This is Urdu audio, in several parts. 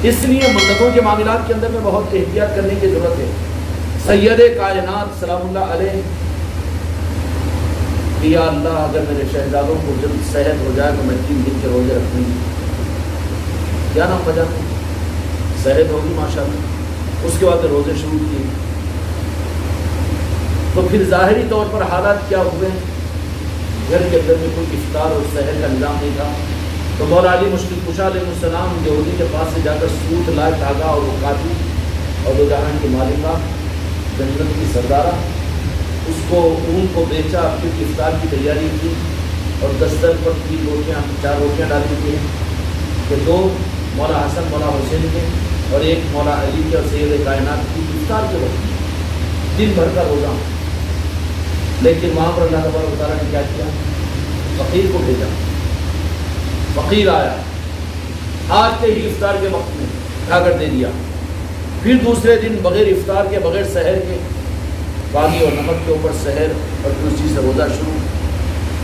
اس لیے مدتوں کے معاملات کے اندر میں بہت احتیاط کرنے کی ضرورت ہے۔ سید کائنات سلام اللہ علیہ کہ یا اللہ اگر میرے شہزادوں کو جلد صحت ہو جائے تو میں 3 دن کے روزے رکھوں گی۔ کیا نام وجہ صحت ہوگی ماشاءاللہ، اس کے بعد روزے شروع کیے۔ تو پھر ظاہری طور پر حالات کیا ہوئے، گھر کے اندر میں کوئی افطار اور سحر کا نظام نہیں تھا، تو مولا علی مشکل کشا علیہ السلام یہودی کے پاس سے جا کر سوت لائے دھاگا اور وہ کاٹی، اور دو جہان کی مالکہ جنت کی سردارہ اس کو اون کو بیچا، پھر افطار کی تیاری کی اور دستر پر 3 روٹیاں 4 روٹیاں ڈالی گئی کہ 2 مولا حسن مولا حسین کے اور 1 مولا علی کے اور سید کائنات کی افطار کے وقت دن بھر کا روزہ۔ لیکن وہاں پر اللہ تبارک و تعالیٰ نے کیا کیا، فقیر کو بھیجا، فقیر آیا، آتے ہی افطار کے وقت میں اٹھا کر دے دیا۔ پھر دوسرے دن بغیر افطار کے بغیر سحر کے باغی اور نمک کے اوپر سحر اور پھر اسی سے روزہ شروع،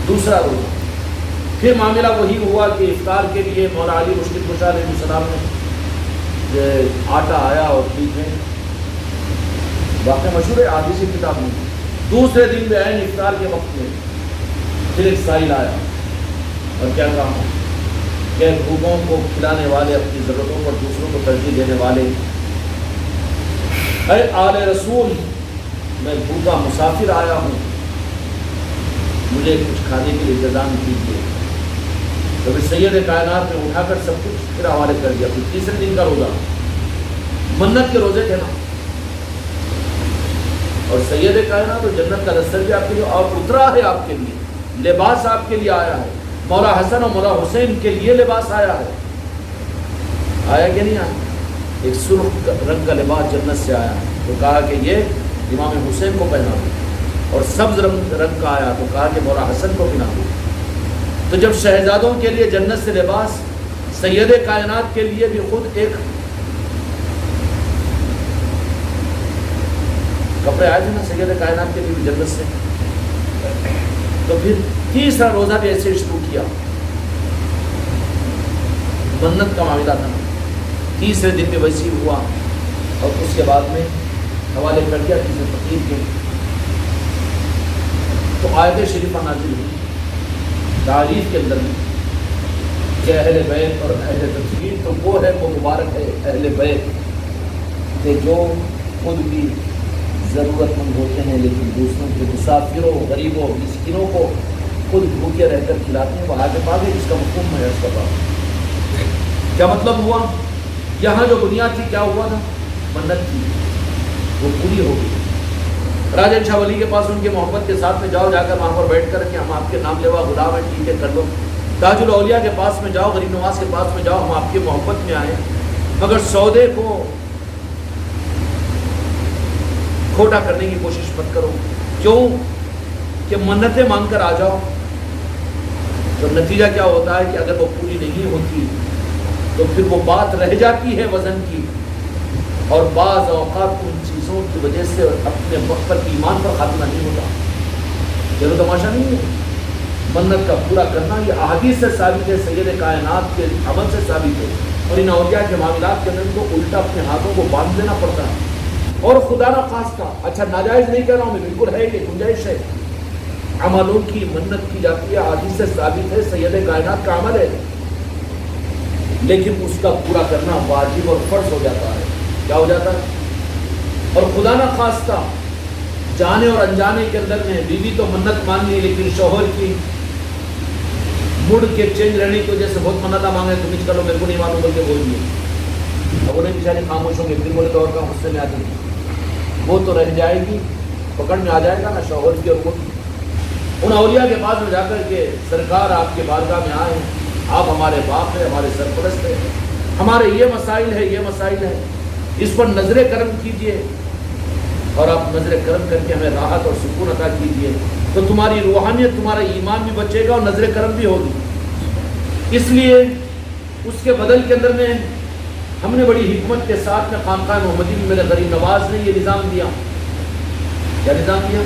دوسرا روزہ۔ پھر معاملہ وہی ہوا کہ افطار کے لیے مولا علی مشکل کشا علیہ السلام نے آٹا آیا اور ٹھیک ہے، واقعہ مشہور ہے حدیث کی کتاب میں۔ دوسرے دن میں عین افطار کے وقت میں پھر ایک سائل آیا اور کیا کہا کہ بھوکوں کو کھلانے والے، اپنی ضرورتوں پر دوسروں کو ترجیح دینے والے، اے آل رسول میں بھوکا مسافر آیا ہوں، مجھے کچھ کھانے کے لیے انتظام کیجیے۔ تو پھر سید کائنات نے اٹھا کر سب کچھ پھر حوالے کر دیا۔ پھر تیسرے دن کا روزہ، منت کے روزے تھے نا، اور سید کائنات تو جنت کا دستر بھی آپ کے لیے اور اترا ہے، آپ کے لیے لباس آپ کے لیے آیا ہے، مولا حسن اور مولا حسین کے لیے لباس آیا ہے، آیا کہ نہیں آیا؟ ایک سرخ رنگ کا لباس جنت سے آیا، تو کہا کہ یہ امام حسین کو پہنا دو، اور سبز رنگ کا آیا تو کہا کہ مولا حسن کو پہنا دو۔ تو جب شہزادوں کے لیے جنت سے لباس، سید کائنات کے لیے بھی خود ایک کپڑے آئے تھے نا سید کائنات کے لیے بھی جنت سے، تو پھر تیسرا روزہ بھی ایسے شروع کیا، منت کا معاملہ تھا، تیسرے دن میں ویسی ہوا، اور اس کے بعد میں حوالے کر دیا کسی فقیر کے۔ تو آیت شریفہ نازل ہوئی تعریف کے اندر میں کہ اہل بیت اور اہل تطہیر تو وہ ہے، وہ مبارک ہے اہل بیت کہ جو خود بھی ضرورت مند ہوتے ہیں لیکن دوسروں کے مسافروں، غریبوں، مسکینوں کو خود بھوکے رہ کر کھلاتے ہیں۔ وہ آگے باغے جس کا مفہوم میں عرض کر رہا ہوں۔ کیا مطلب ہوا؟ یہاں جو بنیاد تھی کیا ہوا تھا؟ منت تھی، وہ پوری ہو گئی۔ راجہ شاہ ولی کے پاس ان کے محبت کے ساتھ میں جاؤ، جا کر وہاں پر بیٹھ کر کہ ہم آپ کے نام لیوا غلام ہیں، ٹھیک ہے کر لو۔ تاج الاولیاء کے پاس میں جاؤ، غریب نواز کے پاس میں جاؤ، ہم آپ کی محبت میں آئے، مگر سودے کو کھوٹا کرنے کی کوشش مت کرو۔ کیوں کہ منتیں مانگ کر آ جاؤ تو نتیجہ کیا ہوتا ہے کہ اگر وہ پوری نہیں ہوتی تو پھر وہ بات رہ جاتی ہے وزن کی، اور بعض اوقات ان چیزوں کی وجہ سے اپنے وقت پر ایمان پر خاتمہ نہیں ہوتا۔ چلو تماشا نہیں ہے، منت کا پورا کرنا یہ احادیث سے ثابت ہے، سید کائنات کے عمل سے ثابت ہے، اور ان اولیاء کے معاملات کے اندر کو الٹا اپنے ہاتھوں کو باندھ دینا پڑتا ہے۔ اور خدا نہ خواستہ، اچھا ناجائز نہیں کہہ رہا ہوں میں، بالکل ہے کہ گنجائش ہے، عملوں کی منت کی جاتی ہے، حدیث سے ثابت ہے، سید کائنات کا عمل ہے، لیکن اس کا پورا کرنا واجب اور فرض ہو جاتا ہے۔ کیا ہو جاتا ہے؟ اور خدا نہ خواستہ جانے اور انجانے کے اندر میں بیوی تو منت مانگی لیکن شوہر کی مڑ کے چینج رہنے کی وجہ سے بہت منتیں مانگے، تم کر لو، میرے کو نہیں معلوم بول کے بول دیے، اب انہیں بیچارے خاموش ہوں گے، پھر بولے تو اور کا غصے میں آتی ہے، وہ تو رہ جائے گی، پکڑ میں آ جائے گا نا شوہر کی اور وہ۔ ان اولیاء کے پاس میں جا کر کے سرکار آپ کے بارگاہ میں آئے، آپ ہمارے باپ ہیں، ہمارے سرپرست ہیں، ہمارے یہ مسائل ہے، یہ مسائل ہے، اس پر نظر کرم کیجئے، اور آپ نظر کرم کر کے ہمیں راحت اور سکون عطا کیجئے، تو تمہاری روحانیت، تمہارا ایمان بھی بچے گا اور نظر کرم بھی ہوگی۔ اس لیے اس کے بدل کے اندر میں ہم نے بڑی حکمت کے ساتھ میں خانقاہ محمدی میں میرے غریب نواز نے یہ نظام دیا۔ کیا نظام دیا؟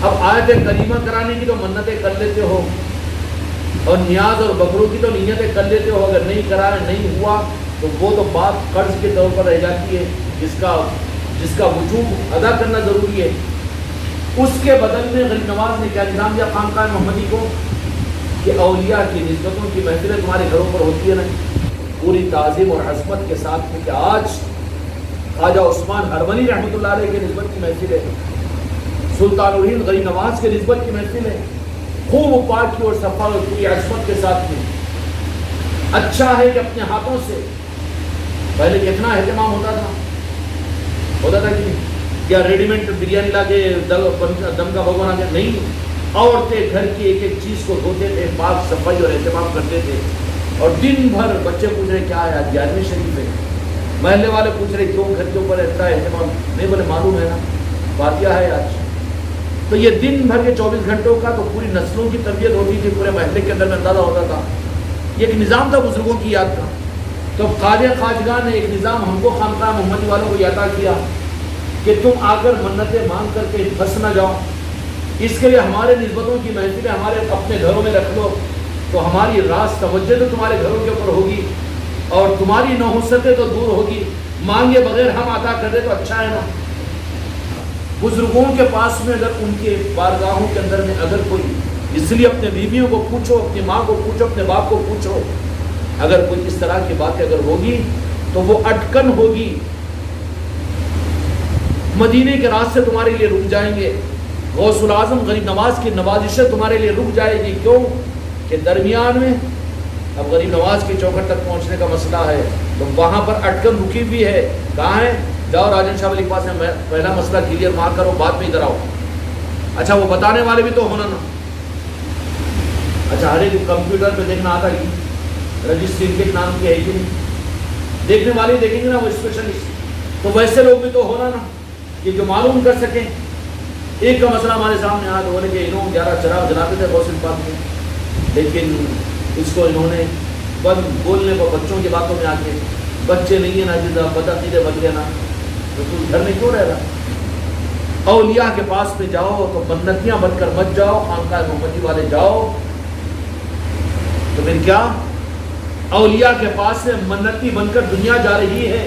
اب آیت کریمہ کرانے کی تو منتیں کر لیتے ہو، اور نیاز اور بکروں کی تو نیتیں کر لیتے ہو، اگر نہیں کرائے نہیں ہوا تو وہ تو بات قرض کے طور پر رہ جاتی ہے جس کا وجوب ادا کرنا ضروری ہے. اس کے بدل میں غریب نواز نے کیا نظام دیا خانقاہ محمدی کو کہ اولیاء کی نسبتوں کی محفلیں تمہارے گھروں پر ہوتی ہے نا پوری تعظیم اور عظمت کے ساتھ میں کہ آج خواجہ عثمان ہرمنی رحمۃ اللہ علیہ کے نسبت کی محفل ہے, سلطان الہند غریب نواز کے نسبت کی محفل ہے, خوب پاکی اور صفا اور پوری عظمت کے ساتھ میں. اچھا ہے کہ اپنے ہاتھوں سے پہلے کتنا اہتمام ہوتا تھا کہ کیا ریڈی میڈ بریانی لا کے دم کا بھگونا کے نہیں, عورتیں گھر کی ایک ایک چیز کو دھوتے تھے, پاک صفائی اور اہتمام کرتے تھے. اور دن بھر بچے پوچھ رہے کیا ہے آج 11ویں شریف ہے, محلے والے پوچھ رہے کیوں گھر کے اوپر اتنا اہتمام, نہیں بولے معلوم ہے نا فاتحہ ہے آج. تو یہ دن بھر کے 24 گھنٹوں کا تو پوری نسلوں کی تربیت ہوتی تھی, پورے محلے کے اندر میں اندازہ ہوتا تھا. یہ ایک نظام تھا بزرگوں کی یاد کا. تو خواجہ خواجگاہ نے ایک نظام ہم کو خانقاہ محمدی والوں کو عطا کیا کہ تم آ کر منتیں مانگ کر کے پھنس نہ جاؤ, اس کے لیے ہمارے نسبتوں کی محفلیں ہمارے اپنے گھروں میں رکھ لو, تو ہماری راز توجہ تو تمہارے گھروں کے اوپر ہوگی اور تمہاری نحوستیں تو دور ہوگی. مانگے بغیر ہم عطا کر دیں تو اچھا ہے نا. بزرگوں کے پاس میں اگر ان کے بارگاہوں کے اندر میں اگر کوئی, اس لیے اپنے بیویوں کو پوچھو, اپنی ماں کو پوچھو, اپنے باپ کو پوچھو, اگر کوئی اس طرح کی باتیں اگر ہوگی تو وہ اٹکن ہوگی, مدینے کے راستے تمہارے لیے رک جائیں گے, غوث العظم غریب نواز کی نوازشیں تمہارے لیے رک جائے گی. کیوں کہ درمیان میں اب غریب نواز کی چوکھٹ تک پہنچنے کا مسئلہ ہے, تو وہاں پر اٹکن رکی ہوئی ہے. کہاں ہے؟ جاؤ راجن شاہ ولی کے پاس میں پہلا مسئلہ کلیئر مار کرو, بعد میں ادھر آؤ. اچھا وہ بتانے والے بھی تو ہونا نا. اچھا ہر ایک کمپیوٹر پہ دیکھنا آتا ہے, رجسٹری کے نام کی ہے کہ نہیں, دیکھنے والے دیکھیں گے نا وہ اسپیشلسٹ, تو ویسے لوگ بھی تو ہونا نا کہ جو معلوم کر سکیں. ایک کا مسئلہ ہمارے سامنے آیا تو بولے کہ انہوں 11 چراغ جلاتے تھے غوث پاک میں, لیکن اس کو انہوں نے بند بولنے کو بچوں کی باتوں میں آ کے, بچے نہیں ہیں نا جدا بدعقیدے بن گئے نا, تو تم گھر میں کیوں رہ رہا. اولیاء کے پاس میں جاؤ تو منتیاں بن کر مت جاؤ, خانقاہ محمدی والے جاؤ تو پھر کیا اولیاء کے پاس سے منتی بن کر دنیا جا رہی ہے.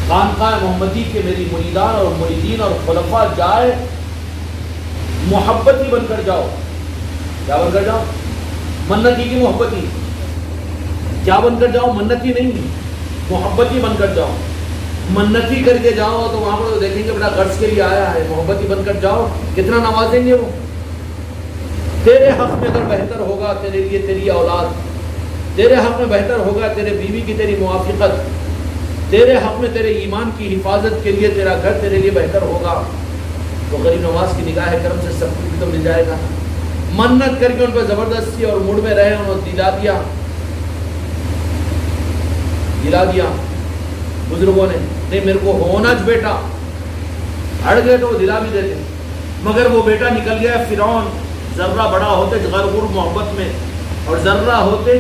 خانقاہ محمدی کے میری مریدان اور مریدین اور خلفاء جائے محبتی بن کر جاؤ. کیا بن کر جاؤ؟ منتی کی محبتی. کیا بن کر جاؤ؟ منتی نہیں, محبتی بن کر جاؤ. منتی کر کے جاؤ تو وہاں پر دیکھیں گے بڑا غرض کے لیے آیا ہے, محبتی بن کر جاؤ کتنا نوازیں گے وہ. تیرے حق میں اگر بہتر ہوگا تیرے لیے تیری اولاد, تیرے حق میں بہتر ہوگا تیرے بیوی کی تیری موافقت, تیرے حق میں تیرے ایمان کی حفاظت کے لیے تیرا گھر تیرے لیے بہتر ہوگا, تو غریب نواز کی نگاہ کرم سے سب کچھ بھی تو مل جائے گا. منت کر کے ان پہ زبردستی اور موڈ میں رہے, انہوں نے دلا دیا بزرگوں نے, نہیں میرے کو ہونا بیٹا, اڑ گئے تو وہ دلا بھی دیتے, مگر وہ بیٹا نکل گیا فرعون. ذرہ بڑا ہوتے غرغر محبت میں, اور ذرہ ہوتے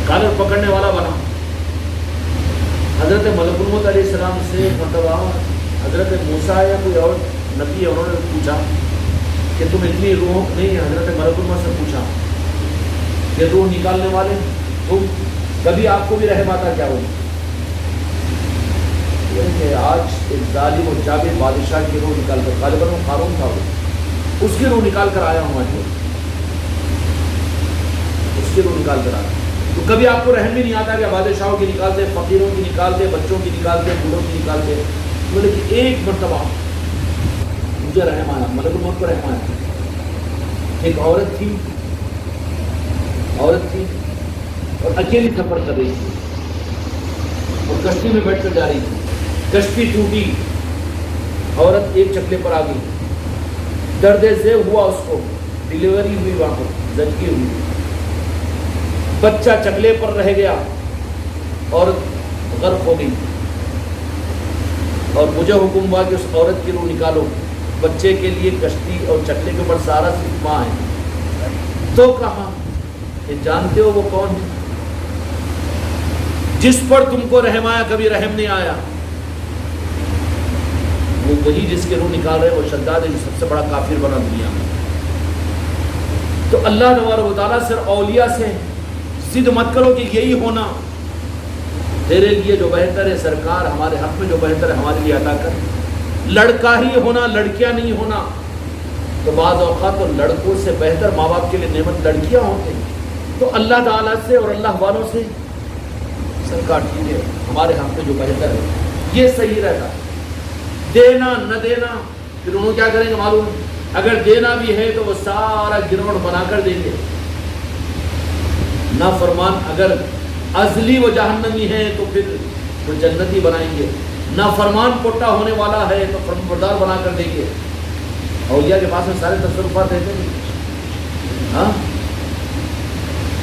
کالر پکڑنے والا بنا. حضرت ملک الموت علیہ السلام سے مرتبہ حضرت موسیٰ یا کوئی اور نبی ہے, انہوں نے پوچھا کہ تم اتنی روح نہیں, حضرت ملک الموت سے پوچھا کہ روح نکالنے والے تم, کبھی آپ کو بھی رحم آتا کیا ہوئی؟ کہ آج ایک ظالم و جابر بادشاہ کی روح نکال کر, غالباً وہ قارون تھا, وہ اس کی روح نکال کر آیا ہوں آج, اس کی روح نکال کر آیا. تو کبھی آپ کو رحم بھی نہیں آتا کہ بادشاہوں کی نکالتے, فقیروں کی نکالتے, بچوں کی نکالتے, بوڑھوں کی نکالتے. بولے کہ ایک مرتبہ مجھے رحم آیا, ملک الموت کو رحم آیا. ایک عورت تھی اور اکیلی سفر کر رہی تھی اور کشتی میں بیٹھ کر جا رہی تھی. کشتی ٹوٹی, عورت ایک چکلے پر آ گئی, درد ذیل ہوا اس کو, ڈیلیوری ہوئی, وہاں پر زچگی ہوئی, بچہ چکلے پر رہ گیا, عورت غرق ہو گئی. اور مجھے حکم ہوا کہ اس عورت کی روح نکالو, بچے کے لیے کشتی اور چکلے کے اوپر سارا صرف ماں ہے. تو کہا کہ جانتے ہو وہ کون ہے؟ جس پر تم کو رحم آیا کبھی رحم نہیں آیا. وہ وہی جس کے روح نکال رہے, وہ شداد ہے جو سب سے بڑا کافر بنا دنیا میں. تو اللہ تبارک و تعالیٰ صرف اولیاء سے ضد مت کرو کہ یہی ہونا، تیرے لیے جو بہتر ہے سرکار، ہمارے حق میں جو بہتر ہے ہمارے لیے عطا کر۔ لڑکا ہی ہونا، لڑکیاں نہیں ہونا، تو بعض اوقات تو لڑکوں سے بہتر ماں باپ کے لیے نعمت لڑکیاں ہوتے ہیں۔ تو اللہ تعالیٰ سے اور اللہ والوں سے سرکار ٹھیک ہے، ہمارے حق میں جو بہتر ہے یہ صحیح رہتا ہے۔ دینا نہ دینا، پھر انہوں کیا کریں گے معلوم؟ اگر دینا بھی ہے تو وہ سارا گروڑ بنا کر دیں گے۔ نافرمان اگر ازلی و جہنمی ہے تو پھر وہ جنتی بنائیں گے، نافرمان پوٹا ہونے والا ہے تو فرمانبردار بنا کر دیں گے۔ اولیاء کے پاس میں سارے تصرفات رہتے ہیں۔ ہاں،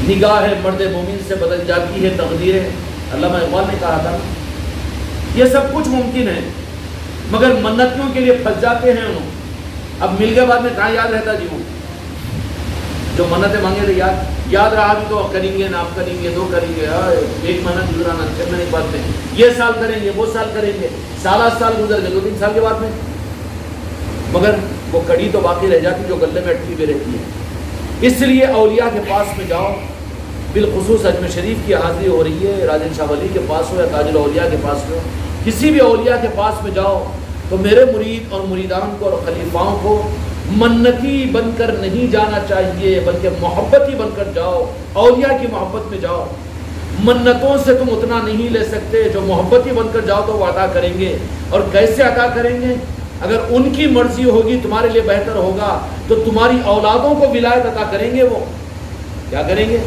نگاہ مرد مومن سے بدل جاتی ہے تقدیریں، علامہ اقبال نے کہا تھا یہ سب کچھ ممکن ہے مگر منتوں کے لیے پھنس جاتے ہیں انہوں۔ اب مل کے بعد میں کہاں یاد رہتا جی وہ جو منتیں مانگے تھے، یاد رہا بھی تو کریں گے، نہ کریں گے، دو کریں گے، ایک مہینہ گزرانا، 6 مہینے کے بعد میں یہ سال کریں گے، وہ سال کریں گے، سال گزر گئے 2-3 سال کے بعد میں، مگر وہ کڑی تو باقی رہ جاتی جو گلے میں اٹکی ہوئی رہتی ہے۔ اس لیے اولیاء کے پاس میں جاؤ، بالخصوص اجمیر شریف کی حاضری ہو رہی ہے، راجن شاہ ولی کے پاس ہو یا تاج الاولیاء کے پاس ہو، کسی بھی اولیاء کے پاس میں جاؤ تو میرے مرید اور مریدان کو اور خلیفاؤں کو منتی بن کر نہیں جانا چاہیے، بلکہ محبتی بن کر جاؤ، اولیاء کی محبت میں جاؤ۔ منتوں سے تم اتنا نہیں لے سکتے، جو محبتی بن کر جاؤ تو وہ عطا کریں گے۔ اور کیسے عطا کریں گے؟ اگر ان کی مرضی ہوگی تمہارے لیے بہتر ہوگا تو تمہاری اولادوں کو ولایت عطا کریں گے۔ وہ کیا کریں گے؟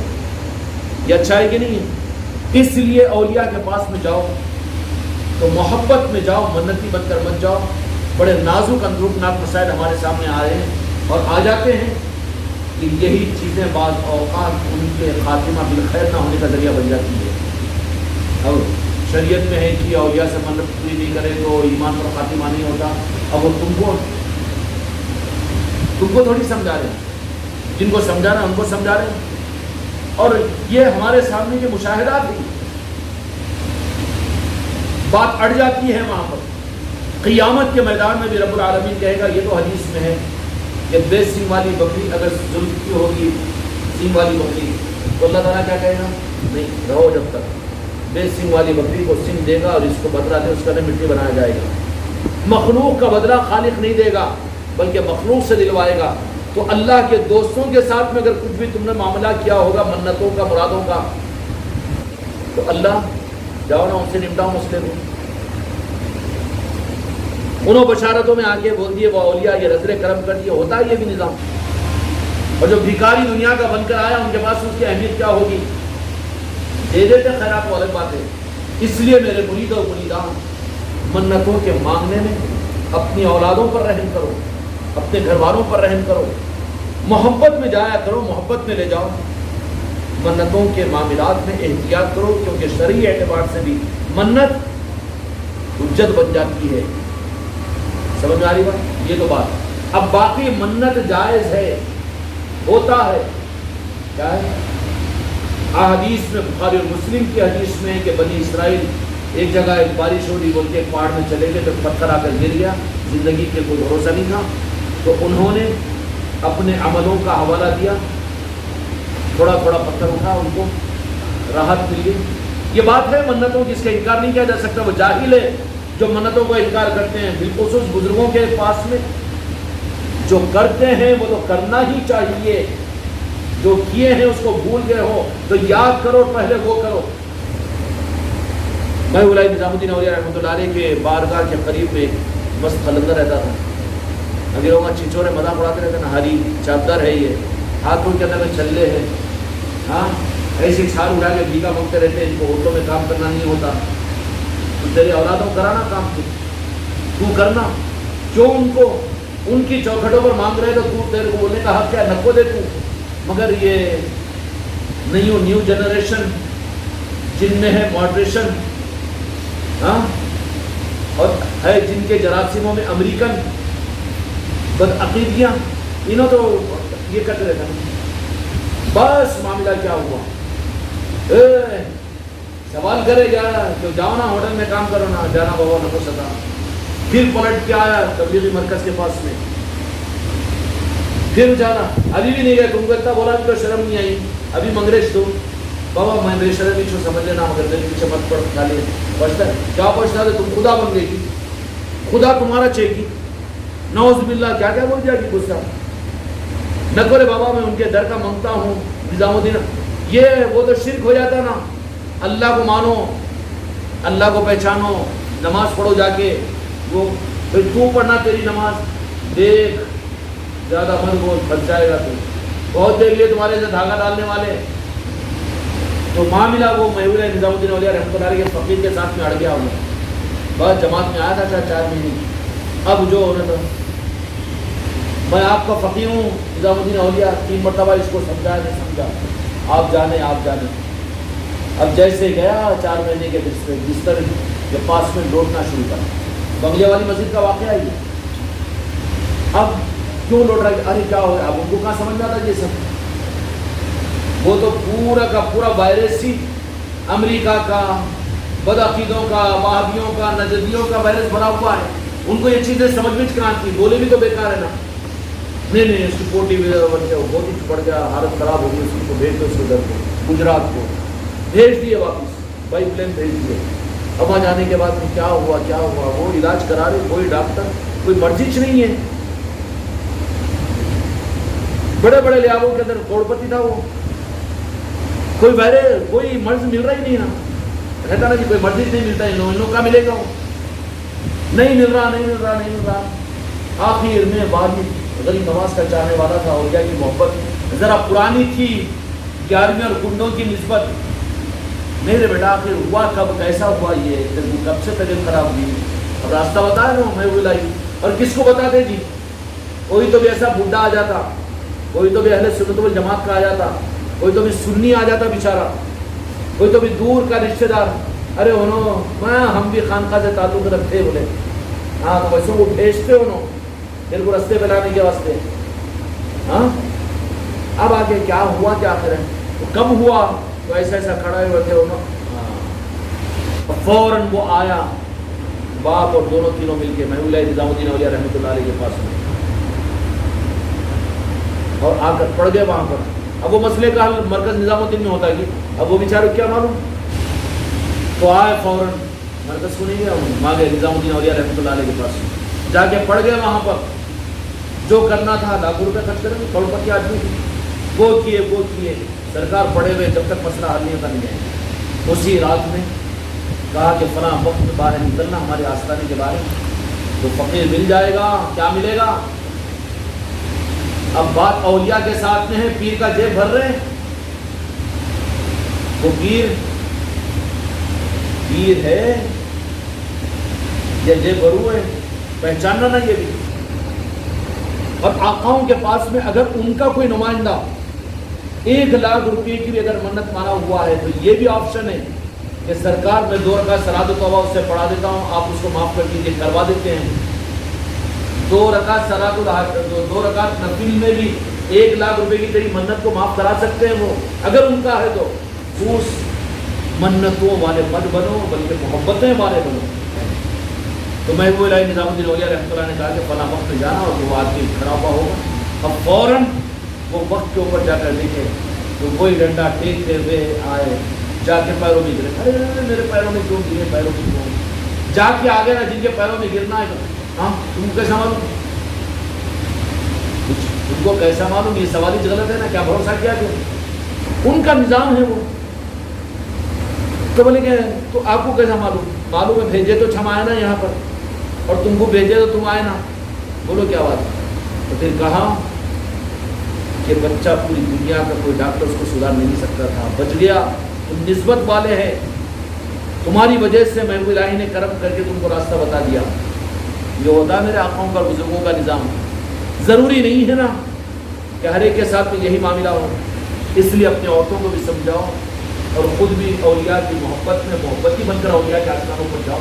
یہ اچھا ہے کہ نہیں ہے؟ اس لیے اولیاء کے پاس میں جاؤ تو محبت میں جاؤ، منتی بن کر مت جاؤ۔ بڑے نازک اندروناک مسائل ہمارے سامنے آ رہے ہیں اور آ جاتے ہیں کہ یہی چیزیں بعض اوقات ان کے خاتمہ بالخیر نہ ہونے کا ذریعہ بن جاتی ہے۔ اور شریعت میں ہے کہ اولیاء سے منت پوری نہیں کرے تو ایمان پر خاتمہ نہیں ہوتا۔ اب وہ تم کو تھوڑی سمجھا رہے ہیں، جن کو سمجھانا ان کو سمجھا رہے ہیں۔ اور یہ ہمارے سامنے کے مشاہدات ہی بات اڑ جاتی ہے وہاں پر۔ قیامت کے میدان میں بھی رب العالمین کہے گا، یہ تو حدیث میں ہے کہ بے سنگ والی بکری اگر ظلم کی ہوگی، سنگ والی بکری، تو اللہ تعالیٰ کیا کہے گا؟ نہیں، رہو جب تک۔ بے سنگ والی بکری کو سنگ دے گا اور اس کو بدلہ دے، اس کا نام مٹی بنایا جائے گا۔ مخلوق کا بدلہ خالق نہیں دے گا بلکہ مخلوق سے دلوائے گا۔ تو اللہ کے دوستوں کے ساتھ میں اگر کچھ بھی تم نے معاملہ کیا ہوگا منتوں کا، مرادوں کا، تو اللہ جاؤ نا ان سے نمٹاؤ مسئلے کو۔ انہوں بشارتوں میں آگے بول دیے وہ اولیاء یہ نظر کرم کر دیے، ہوتا ہے یہ بھی نظام۔ اور جو بھیکاری دنیا کا بن کر آیا ان کے پاس اس کی اہمیت کیا ہوگی؟ دے دیتے خیرات، وہ الگ بات ہے۔ اس لیے میرے مرید اور مریدان منتوں کے مانگنے میں اپنی اولادوں پر رحم کرو، اپنے گھر والوں پر رحم کرو، محبت میں جایا کرو، محبت میں لے جاؤ۔ منتوں کے معاملات میں احتیاط کرو، کیونکہ شرعی اعتبار سے بھی منت حجت بن جاتی ہے۔ سمجھ میں آ رہی بات؟ یہ تو بات۔ اب باقی منت جائز ہے، ہوتا ہے، کیا ہے؟ احادیث میں، بخاری اور مسلم کی حدیث میں کہ بنی اسرائیل ایک جگہ ایک بارش ہو رہی، بول کے ایک پہاڑ میں چلے گئے، جب پتھر آ کر گر گیا، زندگی کے کوئی بھروسہ نہیں تھا، تو انہوں نے اپنے عملوں کا حوالہ دیا، تھوڑا تھوڑا پتھر اٹھا، ان کو راحت مل گئی۔ یہ بات ہے منتوں کی، اس کا انکار نہیں کیا جا سکتا۔ وہ جاہل ہے جو منتوں کو انکار کرتے ہیں، بالخصوص بزرگوں کے پاس میں جو کرتے ہیں وہ تو کرنا ہی چاہیے۔ جو کیے ہیں اس کو بھول گئے ہو تو یاد کرو، پہلے وہ کرو۔ میں مولانا نظام الدین اولیاء رحمۃ اللہ علیہ کے بارگاہ کے قریب میں مست قلندر رہتا تھا۔ انگریزوں کا چھچورے مذاق اڑاتے رہتے نا، ہری چادر ہے یہ، ہاتھوں کے اندر میں چھلے ہیں، ہاں ایسی چھال اڑا کے بھیگا مانگتے رہتے ہیں، ان کو اردو میں کام کرنا نہیں ہوتا۔ تو تیرے اولادوں کو کرانا کام، تو کرنا، کیوں ان کو ان کی چوکھٹوں پر مانگ رہے تو تیرے کو بولنے کا حق کیا؟ نکو دے تو۔ مگر یہ نیو جنریشن جن میں ہے ماڈریشن، ہاں، اور ہے جن کے جراثیموں میں امریکن بدعقیدیاں، انہوں تو یہ کرتے رہتا ہے۔ بس معاملہ کیا ہوا؟ سوال کرے گا کہ جاؤ نا ہوٹل میں کام کرو نا، جانا بابا نہ ہو سکا۔ پھر پلٹ کے آیا تبلیغی مرکز کے پاس میں، پھر جانا، ابھی بھی نہیں گئے، تم کو اتنا بولا بھی تو شرم نہیں آئی، ابھی منگریش دو، بابا میں بے شرمی چھو سمجھ لینا مگر میرے پیچھے مت پڑ ڈالے پڑھتا ہے کیا پوچھتا ہے تم خدا بن گئی خدا تمہارا چاہیے نعوذ باللہ کیا کیا بول جائے گی غصہ نہ کرے بابا میں ان کے در کا منگتا ہوں نظام الدین یہ وہ تو شرک ہو جاتا نا اللہ کو مانو اللہ کو پہچانو نماز پڑھو جا کے وہ پھر تو پڑھنا تیری نماز دیکھ زیادہ من بول پھنس جائے گا تو بہت دیکھ لیے تمہارے سے دھاگا ڈالنے والے تو معاملہ وہ محبوب نظام الدین اولیاء رحمۃ اللہ علیہ کے فقیر کے ساتھ میں اڑ گیا انہیں بس جماعت میں آیا تھا 4 مہینے اب جو ہونا تھا میں آپ کا فقیر ہوں نظام الدین اولیاء 3 مرتبہ اس کو سمجھا نہیں سمجھا آپ جانے اب جیسے گیا 4 مہینے کے بستر کے پاس میں لوٹنا شروع کر بنگلے والی مسجد کا واقعہ ہی اب کیوں لوٹ رہا ہے ارے کیا ہو گیا اب ان کو کہاں سمجھ میں آتا یہ سب وہ تو پورا کا پورا وائرس ہی امریکہ کا بدعقیدوں کا وہابیوں کا نجدیوں کا وائرس بھرا ہوا ہے ان کو یہ چیزیں سمجھ میں کہاں تھی بولے بھی تو بیکار ہے نا نہیں اس کی پوٹی بن گیا بہت ہی پڑ گیا حالت خراب ہو گئی اس کو بھیج دو اس ادھر کو گجرات کو بھیج دیے واپس بائی پلین بھیج دیے اب وہاں جانے کے بعد کیا ہوا وہ علاج کرا رہے کوئی ڈاکٹر کوئی مرضی نہیں ہے بڑے بڑے لیابوں کے اندر کروڑپتی تھا وہ کوئی مرض مل رہا ہی نہیں نا کہتا نا کہ کوئی مرض نہیں ملتا ان لوگوں کا ملے گا نہیں مل رہا آخر میں والد غریب نواز کا چاہنے والا تھا اولیاء کی محبت ذرا پرانی تھی 11ویں اور کنڈوں کی نسبت میرے بیٹا آخر ہوا کب کیسا ہوا یہ کب سے طبیعت خراب ہوئی اب راستہ بتایا نا میں بلائی اور کس کو بتاتے جی کوئی تو بھی ایسا بڈھا آ جاتا کوئی تو بھی اہل سنت والجماعت کا آ جاتا کوئی تو بھی سنی آ جاتا بیچارہ کوئی تو بھی دور کا رشتہ دار ارے ہم بھی خانقاہ سے تعلق رکھتے بولے ہاں تو ویسے وہ بھیجتے میرے کو رستے پہ لانے کے واسطے ہاں اب آگے کیا ہوا کیا آخر ہے تو کب ہوا تو ایسا کھڑا ہوئے تھے فوراً وہ آیا باپ اور دونوں تینوں مل کے محبوب نظام الدین اولیاء رحمۃ اللہ علیہ کے پاس میں اور آ کر پڑ گئے وہاں پر اب وہ مسئلے کا حل مرکز نظام الدین میں ہوتا ہے کہ اب وہ بیچارے کیا معلوم تو آئے فوراً مرکز کو نہیں گیا مانگے نظام الدین اولیاء رحمۃ اللہ علیہ کے پاس جا کے پڑ گئے وہاں پر جو کرنا تھا لاکھوں روپے خرچ کریں کروڑپتی آدمی وہ کیے سرکار پڑے ہوئے جب تک مسئلہ حل نہیں ہوتا نہیں ہے اسی رات میں کہا کہ فلاں وقت میں باہر نکلنا ہمارے آستانے کے بارے میں تو فقیر مل جائے گا کیا ملے گا اب بات اولیاء کے ساتھ میں ہے پیر کا جیب بھر رہے ہیں وہ پیر ہے یہ جیب بھرو ہے پہچاننا نا یہ بھی اور آقاؤں کے پاس میں اگر ان کا کوئی نمائندہ 1 لاکھ روپے کی بھی اگر منت مانا ہوا ہے تو یہ بھی آپشن ہے کہ سرکار میں 2 رکعت صلاۃ التوبہ اس سے پڑھا دیتا ہوں آپ اس کو معاف کر دیجیے کروا دیتے ہیں 2 رکعت صلاۃ 2 رکعت نفل میں بھی 1 لاکھ روپے کی تیری منت کو معاف کرا سکتے ہیں وہ اگر ان کا ہے تو اس منتوں والے مت بنو بلکہ محبتیں والے بنو تو محبوب الہی نظام الدین اولیاء رحمۃ اللہ نے کہا کہ فلاں وقت میں جانا اور وہ آدمی کھڑا ہوا ہوگا اب فوراً وہ وقت کے اوپر جا کر دیکھے تو وہی ڈنڈا ٹیکتے ہوئے آئے جا کے پیروں میں گرے ارے میرے پیروں میں کیوں گرے پیروں میں کیوں جا کے آگے نا جن کے پیروں میں گرنا ہے ہاں تم کو کیسا معلوم تم کو کیسا معلوم یہ سوال ہی غلط ہے نا کیا بھروسہ کیا کہ ان کا نظام ہے وہ تو بولے کہ تو آپ کو کیسا معلوم ہے بھیجے تو ہم آئے نا یہاں پر اور تم کو بھیجے تو تم آئے نا بولو کیا بات تو پھر کہا کہ بچہ پوری دنیا کا کوئی ڈاکٹر اس کو سدھار نہیں سکتا تھا بچ گیا تم نسبت والے ہیں تمہاری وجہ سے محبوب الہی نے کرم کر کے تم کو راستہ بتا دیا یہ ہوتا ہے میرے آقاؤں کا بزرگوں کا نظام ضروری نہیں ہے نا کہ ہر ایک کے ساتھ میں یہی معاملہ ہو اس لیے اپنے عورتوں کو بھی سمجھاؤ اور خود بھی اولیاء کی محبت میں محبتی بن کر اولیاء کے آستانوں پر جاؤ